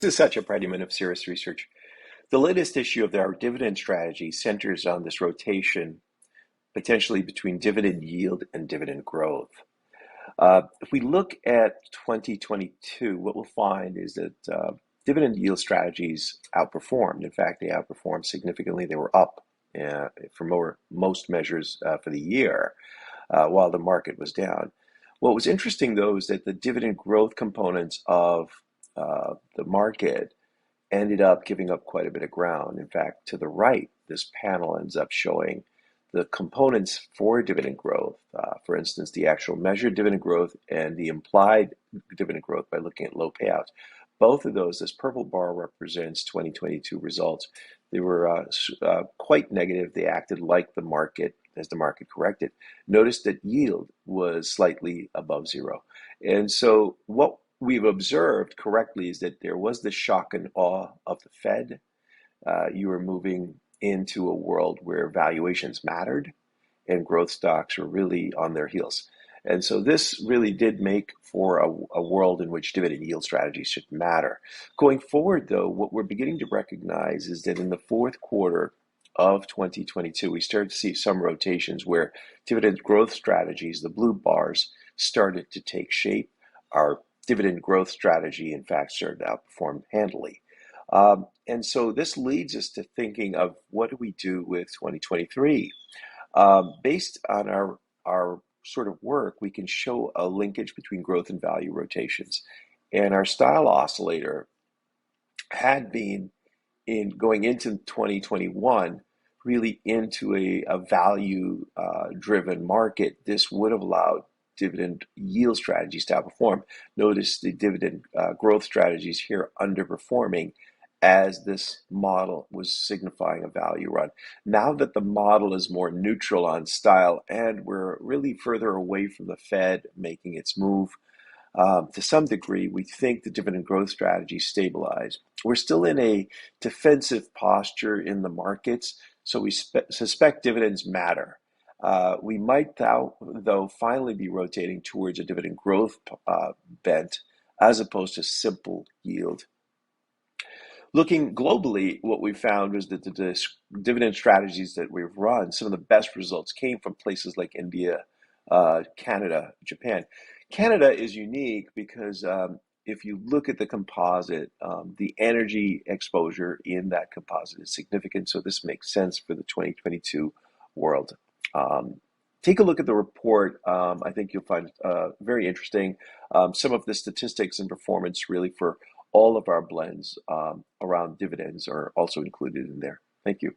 This is Satya Pradyuman of Cirrus Research. The latest issue of our dividend strategy centers on this rotation, potentially between dividend yield and dividend growth. If we look at 2022, what we'll find is that dividend yield strategies outperformed. In fact, they outperformed significantly. They were up for most measures for the year, while the market was down. What was interesting, though, is that the dividend growth components of the market ended up giving up quite a bit of ground. In fact, to the right, this panel ends up showing the components for dividend growth. For instance, the actual measured dividend growth and the implied dividend growth by looking at low payouts. Both of those, this purple bar represents 2022 results. They were quite negative. They acted like the market as the market corrected. Notice that yield was slightly above zero. And so what we've observed correctly is that there was the shock and awe of the Fed. You were moving into a world where valuations mattered and growth stocks were really on their heels. And so this really did make for a world in which dividend yield strategies should matter. Going forward, though, what we're beginning to recognize is that in the fourth quarter of 2022, we started to see some rotations where dividend growth strategies, the blue bars, started to take shape. Our dividend growth strategy, in fact, started to outperform handily. And so this leads us to thinking of what do we do with 2023? Based on our sort of work, we can show a linkage between growth and value rotations. And our style oscillator had been in going into 2021, really into a value driven market. This would have allowed dividend yield strategies to outperform. Notice the dividend growth strategies here underperforming as this model was signifying a value run. Now that the model is more neutral on style and we're really further away from the Fed making its move, to some degree, we think the dividend growth strategy stabilized. We're still in a defensive posture in the markets, so we suspect dividends matter. We might, though, finally be rotating towards a dividend growth bent as opposed to simple yield. Looking globally, what we found was that the dividend strategies that we've run, some of the best results came from places like India, Canada, Japan. Canada is unique because if you look at the composite, the energy exposure in that composite is significant. So this makes sense for the 2022 world. Take a look at the report. I think you'll find very interesting. Some of the statistics and performance really for all of our blends around dividends are also included in there. Thank you.